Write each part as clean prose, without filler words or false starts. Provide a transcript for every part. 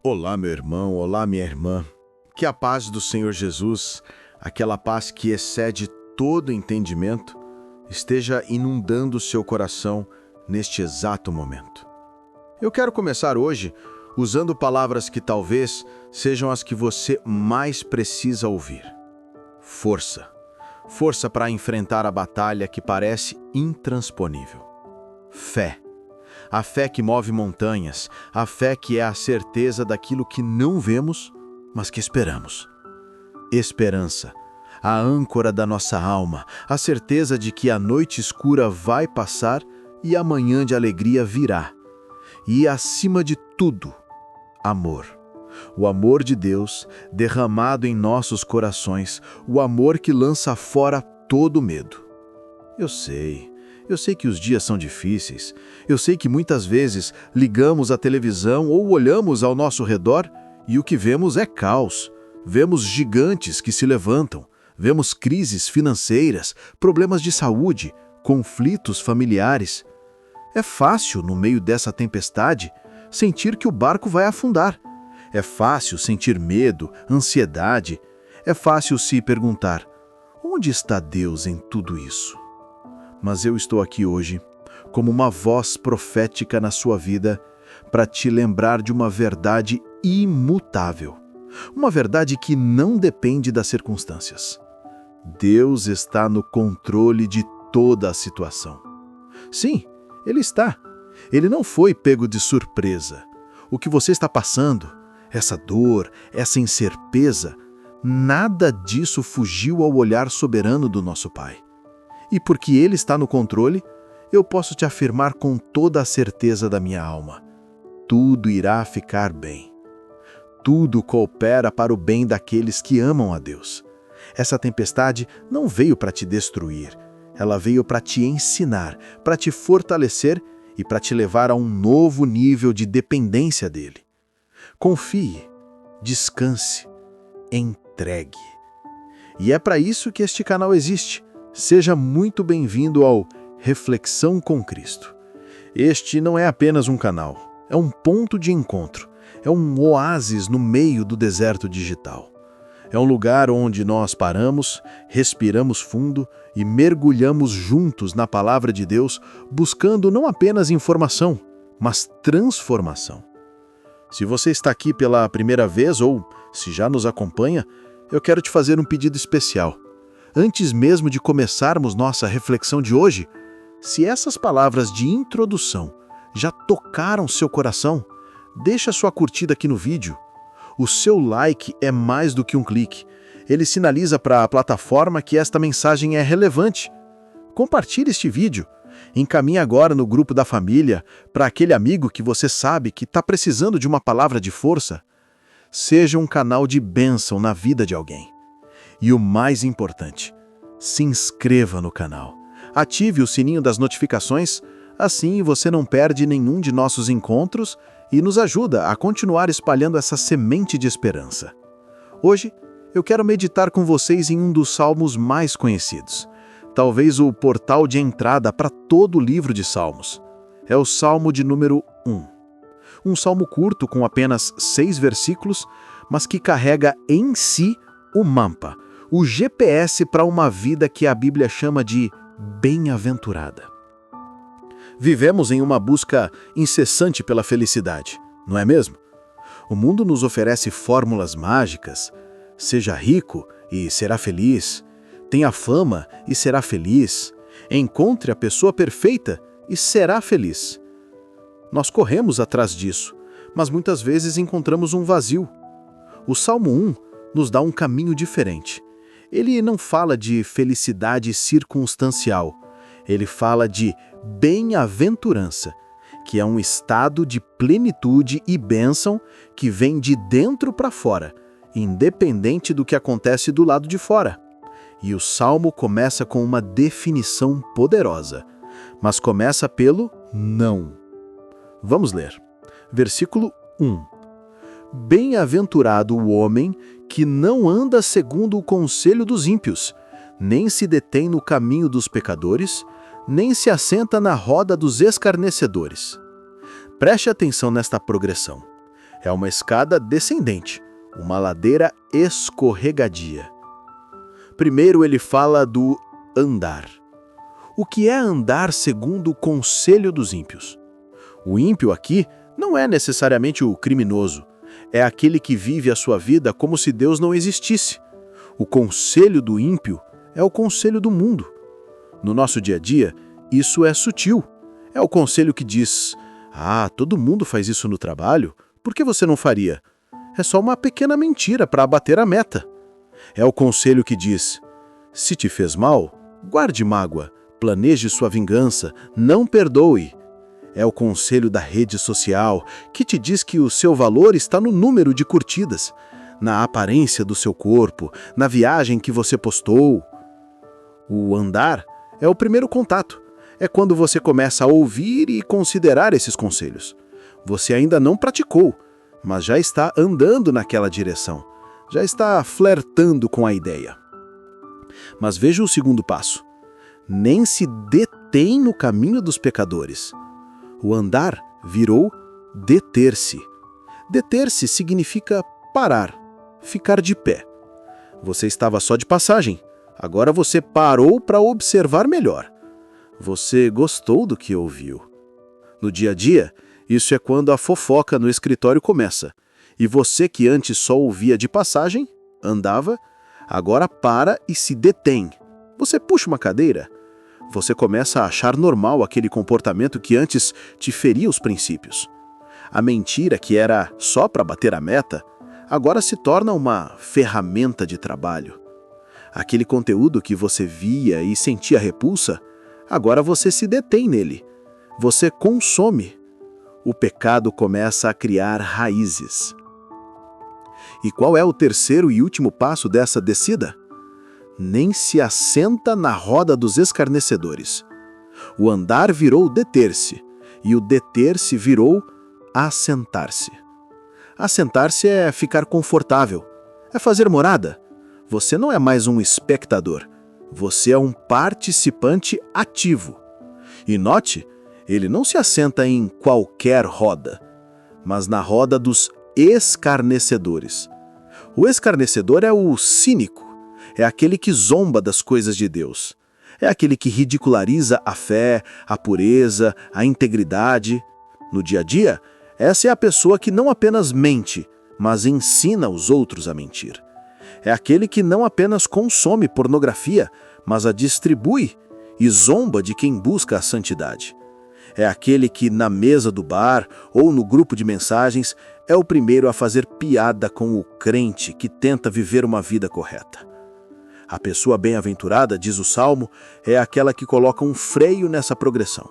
Olá, meu irmão, olá, minha irmã. Que a paz do Senhor Jesus, aquela paz que excede todo entendimento, esteja inundando o seu coração neste exato momento. Eu quero começar hoje usando palavras que talvez sejam as que você mais precisa ouvir. Força. Força para enfrentar a batalha que parece intransponível. Fé. A fé que move montanhas, a fé que é a certeza daquilo que não vemos, mas que esperamos. Esperança, a âncora da nossa alma, a certeza de que a noite escura vai passar e a manhã de alegria virá. E, acima de tudo, amor. O amor de Deus derramado em nossos corações, o amor que lança fora todo medo. Eu sei que os dias são difíceis, eu sei que muitas vezes ligamos a televisão ou olhamos ao nosso redor e o que vemos é caos. Vemos gigantes que se levantam, vemos crises financeiras, problemas de saúde, conflitos familiares. É fácil, no meio dessa tempestade, sentir que o barco vai afundar. É fácil sentir medo, ansiedade. É fácil se perguntar: onde está Deus em tudo isso? Mas eu estou aqui hoje, como uma voz profética na sua vida, para te lembrar de uma verdade imutável. Uma verdade que não depende das circunstâncias. Deus está no controle de toda a situação. Sim, Ele está. Ele não foi pego de surpresa. O que você está passando, essa dor, essa incerteza, nada disso fugiu ao olhar soberano do nosso Pai. E porque Ele está no controle, eu posso te afirmar com toda a certeza da minha alma: tudo irá ficar bem. Tudo coopera para o bem daqueles que amam a Deus. Essa tempestade não veio para te destruir, ela veio para te ensinar, para te fortalecer e para te levar a um novo nível de dependência dEle. Confie, descanse, entregue. E é para isso que este canal existe. Seja muito bem-vindo ao Reflexão com Cristo. Este não é apenas um canal, é um ponto de encontro, é um oásis no meio do deserto digital. É um lugar onde nós paramos, respiramos fundo e mergulhamos juntos na Palavra de Deus, buscando não apenas informação, mas transformação. Se você está aqui pela primeira vez ou se já nos acompanha, eu quero te fazer um pedido especial. Antes mesmo de começarmos nossa reflexão de hoje, se essas palavras de introdução já tocaram seu coração, deixa sua curtida aqui no vídeo. O seu like é mais do que um clique. Ele sinaliza para a plataforma que esta mensagem é relevante. Compartilhe este vídeo. Encaminhe agora no grupo da família, para aquele amigo que você sabe que está precisando de uma palavra de força. Seja um canal de bênção na vida de alguém. E o mais importante, se inscreva no canal. Ative o sininho das notificações, assim você não perde nenhum de nossos encontros e nos ajuda a continuar espalhando essa semente de esperança. Hoje, eu quero meditar com vocês em um dos salmos mais conhecidos. Talvez o portal de entrada para todo o livro de Salmos. É o Salmo de número 1. Um salmo curto com apenas 6 versículos, mas que carrega em si o mapa, o GPS para uma vida que a Bíblia chama de bem-aventurada. Vivemos em uma busca incessante pela felicidade, não é mesmo? O mundo nos oferece fórmulas mágicas. Seja rico e será feliz. Tenha fama e será feliz. Encontre a pessoa perfeita e será feliz. Nós corremos atrás disso, mas muitas vezes encontramos um vazio. O Salmo 1 nos dá um caminho diferente. Ele não fala de felicidade circunstancial. Ele fala de bem-aventurança, que é um estado de plenitude e bênção que vem de dentro para fora, independente do que acontece do lado de fora. E o Salmo começa com uma definição poderosa, mas começa pelo não. Vamos ler. Versículo 1. Bem-aventurado o homem que não anda segundo o conselho dos ímpios, nem se detém no caminho dos pecadores, nem se assenta na roda dos escarnecedores. Preste atenção nesta progressão. É uma escada descendente, uma ladeira escorregadia. Primeiro ele fala do andar. O que é andar segundo o conselho dos ímpios? O ímpio aqui não é necessariamente o criminoso, é aquele que vive a sua vida como se Deus não existisse. O conselho do ímpio é o conselho do mundo. No nosso dia a dia, isso é sutil. É o conselho que diz: "Ah, todo mundo faz isso no trabalho, por que você não faria?" É só uma pequena mentira para abater a meta. É o conselho que diz: "Se te fez mal, guarde mágoa, planeje sua vingança, não perdoe." É o conselho da rede social, que te diz que o seu valor está no número de curtidas, na aparência do seu corpo, na viagem que você postou. O andar é o primeiro contato. É quando você começa a ouvir e considerar esses conselhos. Você ainda não praticou, mas já está andando naquela direção. Já está flertando com a ideia. Mas veja o segundo passo. Nem se detém no caminho dos pecadores. O andar virou deter-se. Deter-se significa parar, ficar de pé. Você estava só de passagem. Agora você parou para observar melhor. Você gostou do que ouviu. No dia a dia, isso é quando a fofoca no escritório começa. E você que antes só ouvia de passagem, andava, agora para e se detém. Você puxa uma cadeira. Você começa a achar normal aquele comportamento que antes te feria os princípios. A mentira que era só para bater a meta, agora se torna uma ferramenta de trabalho. Aquele conteúdo que você via e sentia repulsa, agora você se detém nele. Você consome. O pecado começa a criar raízes. E qual é o terceiro e último passo dessa descida? Nem se assenta na roda dos escarnecedores. O andar virou deter-se, e o deter-se virou assentar-se. Assentar-se é ficar confortável, é fazer morada. Você não é mais um espectador, você é um participante ativo. E note, ele não se assenta em qualquer roda, mas na roda dos escarnecedores. O escarnecedor é o cínico, é aquele que zomba das coisas de Deus. É aquele que ridiculariza a fé, a pureza, a integridade. No dia a dia, essa é a pessoa que não apenas mente, mas ensina os outros a mentir. É aquele que não apenas consome pornografia, mas a distribui e zomba de quem busca a santidade. É aquele que, na mesa do bar ou no grupo de mensagens, é o primeiro a fazer piada com o crente que tenta viver uma vida correta. A pessoa bem-aventurada, diz o Salmo, é aquela que coloca um freio nessa progressão.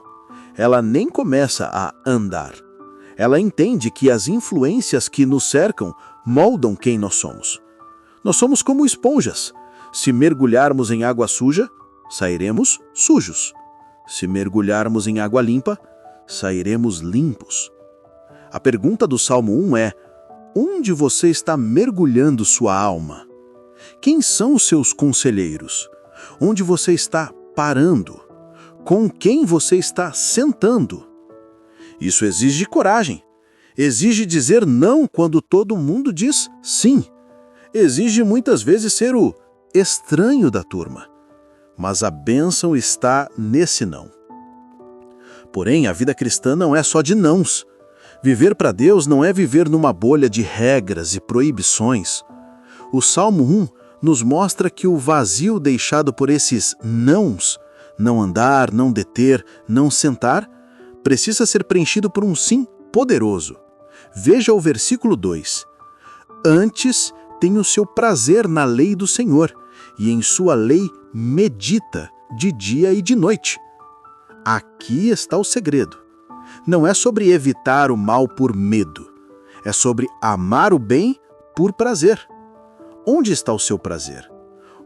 Ela nem começa a andar. Ela entende que as influências que nos cercam moldam quem nós somos. Nós somos como esponjas. Se mergulharmos em água suja, sairemos sujos. Se mergulharmos em água limpa, sairemos limpos. A pergunta do Salmo 1 é: onde você está mergulhando sua alma? Quem são os seus conselheiros? Onde você está parando? Com quem você está sentando? Isso exige coragem. Exige dizer não quando todo mundo diz sim. Exige muitas vezes ser o estranho da turma. Mas a bênção está nesse não. Porém, a vida cristã não é só de nãos. Viver para Deus não é viver numa bolha de regras e proibições. O Salmo 1 nos mostra que o vazio deixado por esses nãos, não andar, não deter, não sentar, precisa ser preenchido por um sim poderoso. Veja o versículo 2. Antes tem o seu prazer na lei do Senhor, e em sua lei medita de dia e de noite. Aqui está o segredo. Não é sobre evitar o mal por medo. É sobre amar o bem por prazer. Onde está o seu prazer?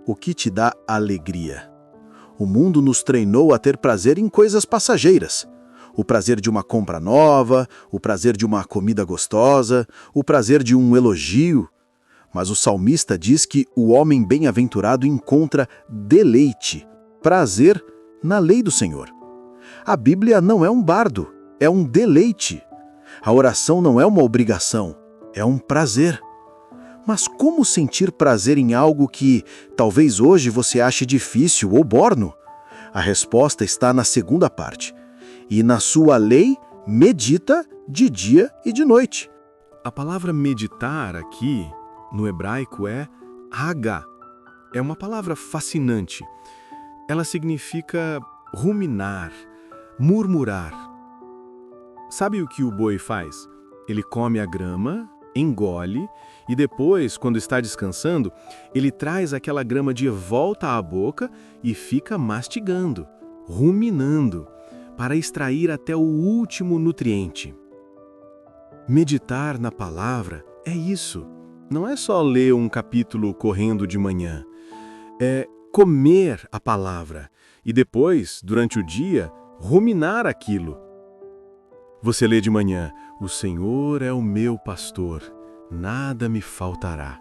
O que te dá alegria? O mundo nos treinou a ter prazer em coisas passageiras. O prazer de uma compra nova, o prazer de uma comida gostosa, o prazer de um elogio. Mas o salmista diz que o homem bem-aventurado encontra deleite, prazer na lei do Senhor. A Bíblia não é um bardo, é um deleite. A oração não é uma obrigação, é um prazer. Mas como sentir prazer em algo que talvez hoje você ache difícil ou morno? A resposta está na segunda parte. E na sua lei, medita de dia e de noite. A palavra meditar aqui, no hebraico, é hagá. É uma palavra fascinante. Ela significa ruminar, murmurar. Sabe o que o boi faz? Ele come a grama, engole e depois, quando está descansando, ele traz aquela grama de volta à boca e fica mastigando, ruminando, para extrair até o último nutriente. Meditar na palavra é isso. Não é só ler um capítulo correndo de manhã. É comer a palavra e depois, durante o dia, ruminar aquilo. Você lê de manhã: "O Senhor é o meu pastor, nada me faltará."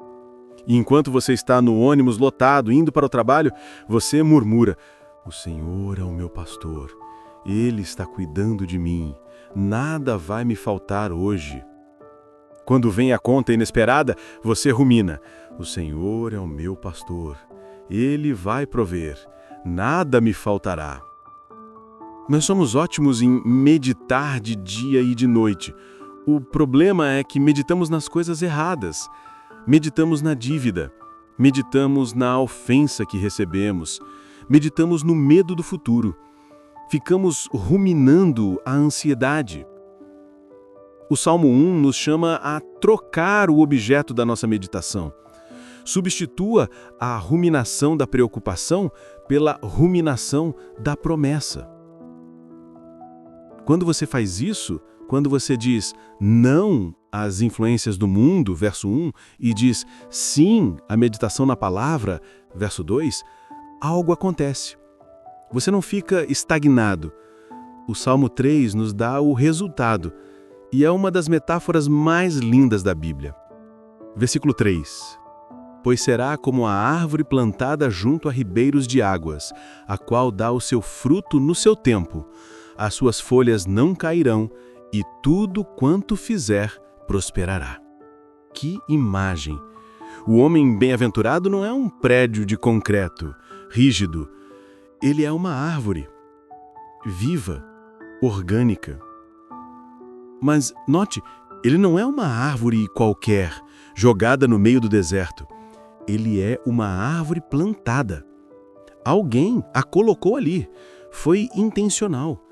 E enquanto você está no ônibus lotado, indo para o trabalho, você murmura: "O Senhor é o meu pastor, Ele está cuidando de mim, nada vai me faltar hoje." Quando vem a conta inesperada, você rumina: "O Senhor é o meu pastor, Ele vai prover, nada me faltará." Nós somos ótimos em meditar de dia e de noite. O problema é que meditamos nas coisas erradas. Meditamos na dívida, meditamos na ofensa que recebemos, meditamos no medo do futuro. Ficamos ruminando a ansiedade. O Salmo 1 nos chama a trocar o objeto da nossa meditação. Substitua a ruminação da preocupação pela ruminação da promessa. Quando você faz isso, quando você diz não às influências do mundo, verso 1, e diz sim à meditação na palavra, verso 2, algo acontece. Você não fica estagnado. O Salmo 3 nos dá o resultado, e é uma das metáforas mais lindas da Bíblia. Versículo 3. Pois será como a árvore plantada junto a ribeiros de águas, a qual dá o seu fruto no seu tempo. As suas folhas não cairão, e tudo quanto fizer prosperará. Que imagem! O homem bem-aventurado não é um prédio de concreto, rígido. Ele é uma árvore, viva, orgânica. Mas, note, ele não é uma árvore qualquer, jogada no meio do deserto. Ele é uma árvore plantada. Alguém a colocou ali. Foi intencional.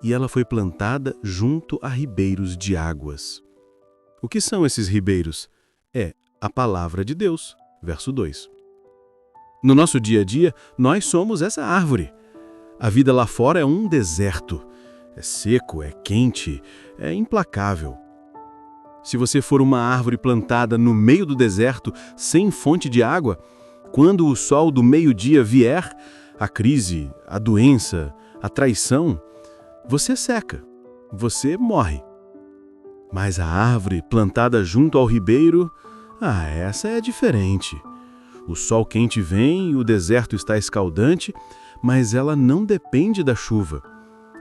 E ela foi plantada junto a ribeiros de águas. O que são esses ribeiros? É a palavra de Deus, verso 2. No nosso dia a dia, nós somos essa árvore. A vida lá fora é um deserto. É seco, é quente, é implacável. Se você for uma árvore plantada no meio do deserto, sem fonte de água, quando o sol do meio-dia vier, a crise, a doença, a traição, você seca, você morre. Mas a árvore plantada junto ao ribeiro, essa é diferente. O sol quente vem, o deserto está escaldante, mas ela não depende da chuva.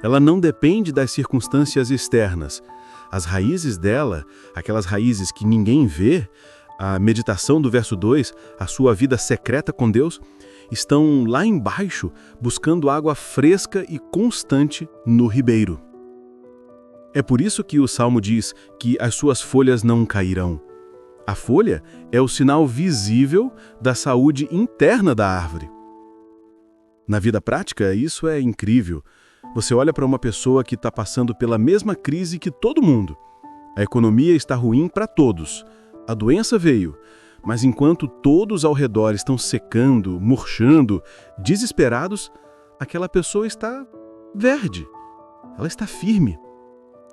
Ela não depende das circunstâncias externas. As raízes dela, aquelas raízes que ninguém vê, a meditação do verso 2, a sua vida secreta com Deus, estão lá embaixo, buscando água fresca e constante no ribeiro. É por isso que o Salmo diz que as suas folhas não cairão. A folha é o sinal visível da saúde interna da árvore. Na vida prática, isso é incrível. Você olha para uma pessoa que está passando pela mesma crise que todo mundo. A economia está ruim para todos. A doença veio. Mas enquanto todos ao redor estão secando, murchando, desesperados, aquela pessoa está verde. Ela está firme.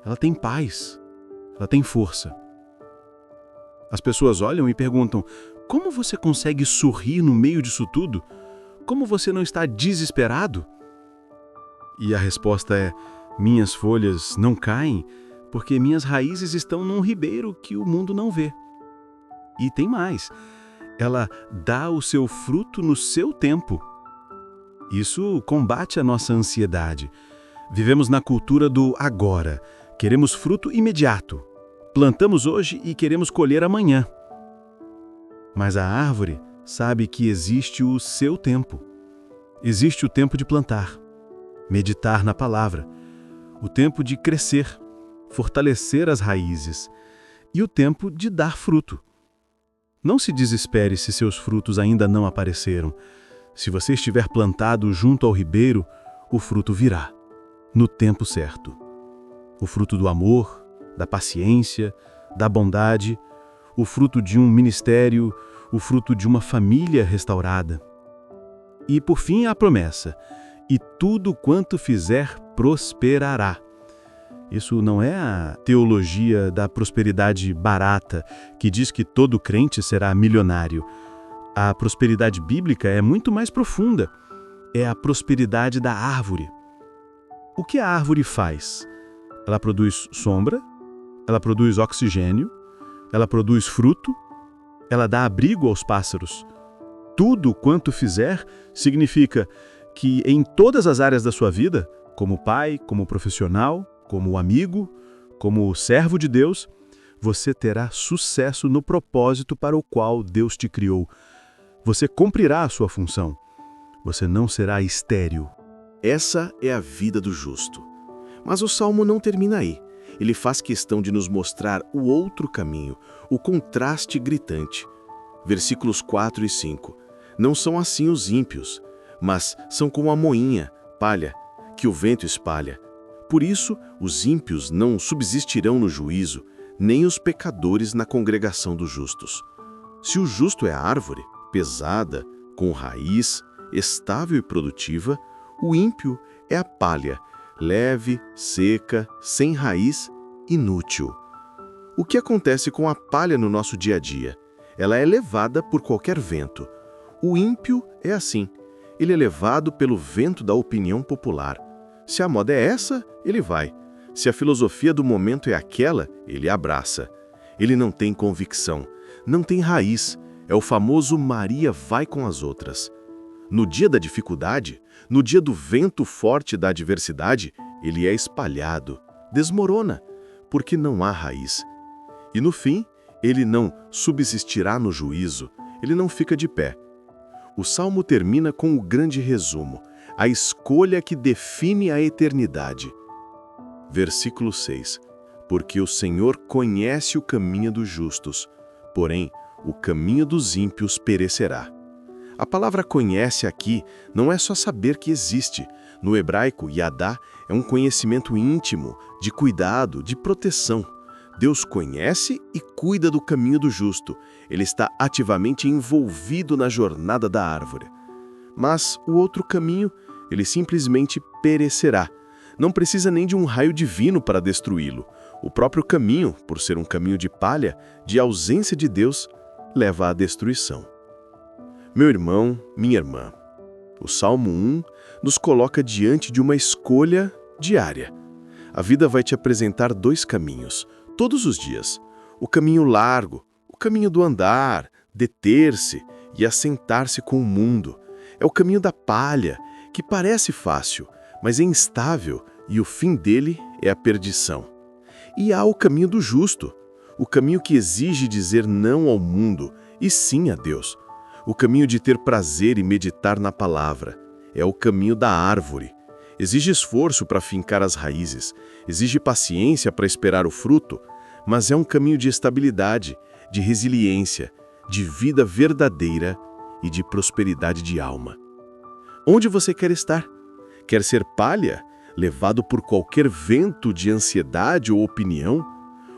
Ela tem paz. Ela tem força. As pessoas olham e perguntam: como você consegue sorrir no meio disso tudo? Como você não está desesperado? E a resposta é: minhas folhas não caem porque minhas raízes estão num ribeiro que o mundo não vê. E tem mais, ela dá o seu fruto no seu tempo. Isso combate a nossa ansiedade. Vivemos na cultura do agora. Queremos fruto imediato. Plantamos hoje e queremos colher amanhã. Mas a árvore sabe que existe o seu tempo. Existe o tempo de plantar, meditar na palavra, o tempo de crescer, fortalecer as raízes e o tempo de dar fruto. Não se desespere se seus frutos ainda não apareceram. Se você estiver plantado junto ao ribeiro, o fruto virá, no tempo certo. O fruto do amor, da paciência, da bondade, o fruto de um ministério, o fruto de uma família restaurada. E por fim a promessa: e tudo quanto fizer prosperará. Isso não é a teologia da prosperidade barata, que diz que todo crente será milionário. A prosperidade bíblica é muito mais profunda. É a prosperidade da árvore. O que a árvore faz? Ela produz sombra, ela produz oxigênio, ela produz fruto, ela dá abrigo aos pássaros. Tudo quanto fizer significa que em todas as áreas da sua vida, como pai, como profissional, como amigo, como servo de Deus, você terá sucesso no propósito para o qual Deus te criou. Você cumprirá a sua função. Você não será estéril. Essa é a vida do justo. Mas o Salmo não termina aí. Ele faz questão de nos mostrar o outro caminho, o contraste gritante. Versículos 4 e 5. Não são assim os ímpios, mas são como a moinha, palha, que o vento espalha. Por isso, os ímpios não subsistirão no juízo, nem os pecadores na congregação dos justos. Se o justo é a árvore, pesada, com raiz, estável e produtiva, o ímpio é a palha, leve, seca, sem raiz, inútil. O que acontece com a palha no nosso dia a dia? Ela é levada por qualquer vento. O ímpio é assim. Ele é levado pelo vento da opinião popular. Se a moda é essa, ele vai. Se a filosofia do momento é aquela, ele abraça. Ele não tem convicção, não tem raiz. É o famoso Maria vai com as outras. No dia da dificuldade, no dia do vento forte da adversidade, ele é espalhado, desmorona, porque não há raiz. E no fim, ele não subsistirá no juízo, ele não fica de pé. O Salmo termina com o grande resumo, a escolha que define a eternidade. Versículo 6. Porque o Senhor conhece o caminho dos justos, porém o caminho dos ímpios perecerá. A palavra conhece aqui não é só saber que existe. No hebraico, yadá é um conhecimento íntimo, de cuidado, de proteção. Deus conhece e cuida do caminho do justo. Ele está ativamente envolvido na jornada da árvore. Mas o outro caminho, ele simplesmente perecerá. Não precisa nem de um raio divino para destruí-lo. O próprio caminho, por ser um caminho de palha, de ausência de Deus, leva à destruição. Meu irmão, minha irmã, o Salmo 1 nos coloca diante de uma escolha diária. A vida vai te apresentar dois caminhos, todos os dias. O caminho largo, o caminho do andar, deter-se e assentar-se com o mundo. É o caminho da palha, que parece fácil, mas é instável e o fim dele é a perdição. E há o caminho do justo, o caminho que exige dizer não ao mundo e sim a Deus. O caminho de ter prazer e meditar na palavra. É o caminho da árvore. Exige esforço para fincar as raízes, exige paciência para esperar o fruto, mas é um caminho de estabilidade, de resiliência, de vida verdadeira e de prosperidade de alma. Onde você quer estar? Quer ser palha, levado por qualquer vento de ansiedade ou opinião?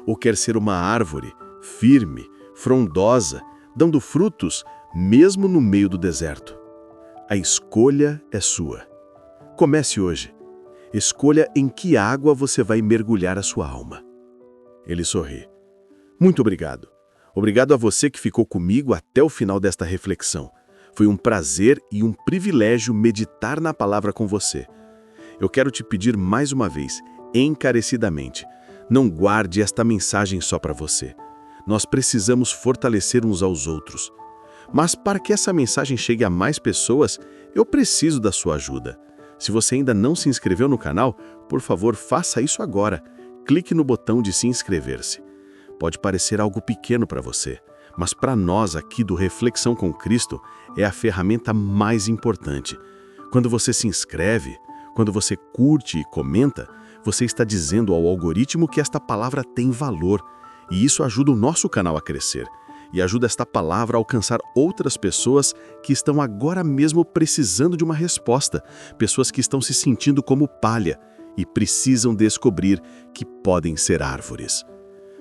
Ou quer ser uma árvore, firme, frondosa, dando frutos, mesmo no meio do deserto? A escolha é sua. Comece hoje. Escolha em que água você vai mergulhar a sua alma. Ele sorri. Muito obrigado. Obrigado a você que ficou comigo até o final desta reflexão. Foi um prazer e um privilégio meditar na palavra com você. Eu quero te pedir mais uma vez, encarecidamente, não guarde esta mensagem só para você. Nós precisamos fortalecer uns aos outros. Mas para que essa mensagem chegue a mais pessoas, eu preciso da sua ajuda. Se você ainda não se inscreveu no canal, por favor, faça isso agora. Clique no botão de se inscrever-se. Pode parecer algo pequeno para você, mas para nós aqui do Reflexão com Cristo é a ferramenta mais importante. Quando você se inscreve, quando você curte e comenta, você está dizendo ao algoritmo que esta palavra tem valor, e isso ajuda o nosso canal a crescer, e ajuda esta palavra a alcançar outras pessoas que estão agora mesmo precisando de uma resposta, pessoas que estão se sentindo como palha e precisam descobrir que podem ser árvores.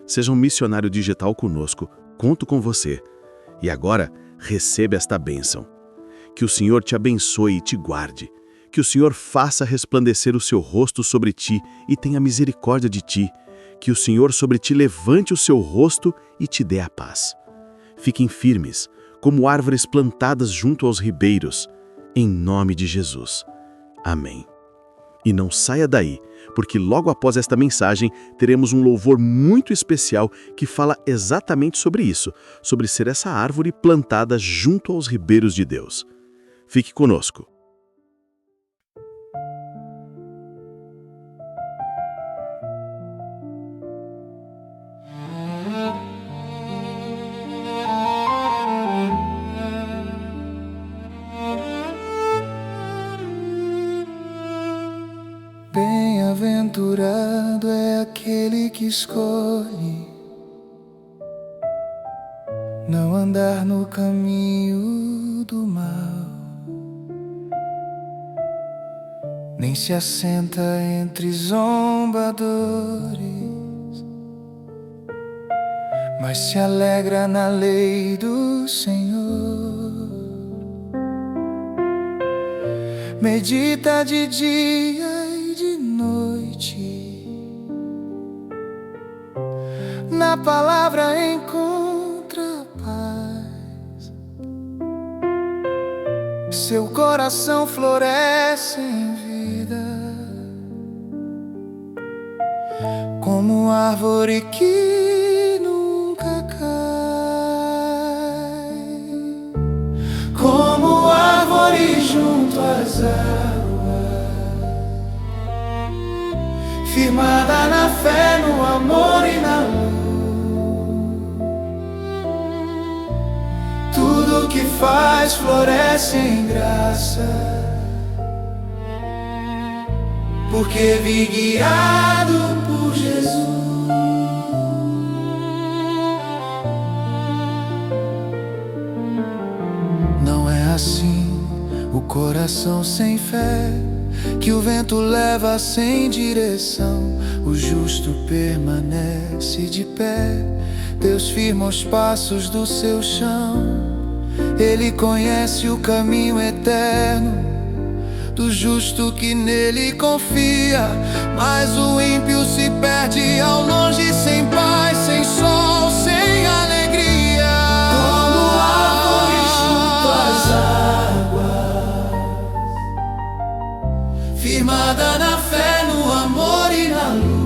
Seja um missionário digital conosco, conto com você. E agora, receba esta bênção. Que o Senhor te abençoe e te guarde. Que o Senhor faça resplandecer o seu rosto sobre ti e tenha misericórdia de ti. Que o Senhor sobre ti levante o seu rosto e te dê a paz. Fiquem firmes, como árvores plantadas junto aos ribeiros, em nome de Jesus. Amém. E não saia daí, porque logo após esta mensagem teremos um louvor muito especial que fala exatamente sobre isso, sobre ser essa árvore plantada junto aos ribeiros de Deus. Fique conosco. Bem-aventurado é aquele que escolhe não andar no caminho do mal, nem se assenta entre zombadores, mas se alegra na lei do Senhor. Medita de dia e de noite, na palavra encontra paz. Seu coração floresce em vida, como árvore que nunca cai, como árvore junto às águas, firmada na fé, no amor e na luz. Tudo que faz floresce em graça, porque vi guiado por Jesus. Não é assim o coração sem fé, que o vento leva sem direção. O justo permanece de pé, Deus firma os passos do seu chão. Ele conhece o caminho eterno do justo que nele confia, mas o ímpio se perde ao longe, sem paz, sem sol, sem alegria. Como árvore junto às águas, firmada na fé, no amor e na luz.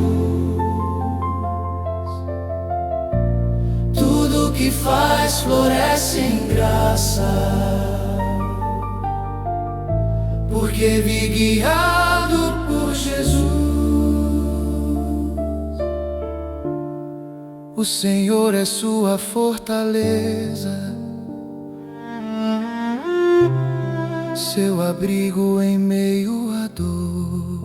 Tudo que faz floresce em graça, porque vi guiado por Jesus. O Senhor é sua fortaleza, seu abrigo em meio à dor.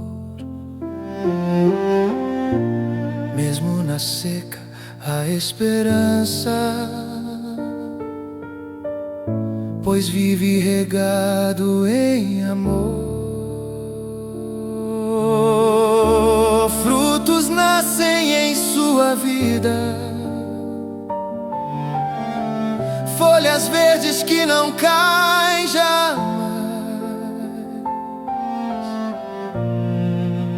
Mesmo na seca há esperança, pois vive regado em amor. Frutos nascem em sua vida, folhas verdes que não caem jamais.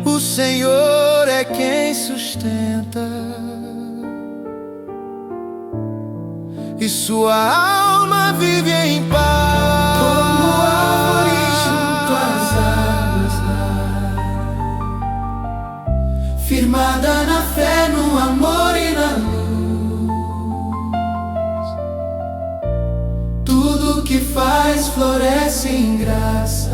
O Senhor é quem sustenta, e sua alma vive em paz. Como árvore junto às águas, firmada na fé, no amor e na luz. Tudo que faz floresce em graça,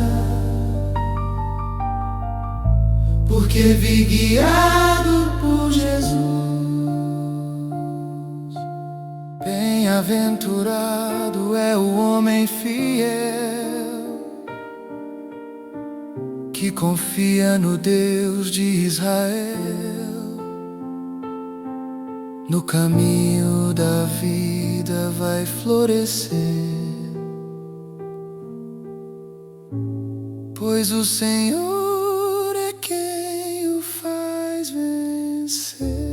porque vi guiado por Jesus. Bem-aventurado é o homem fiel, que confia no Deus de Israel. No caminho da vida vai florescer, pois o Senhor é quem o faz vencer.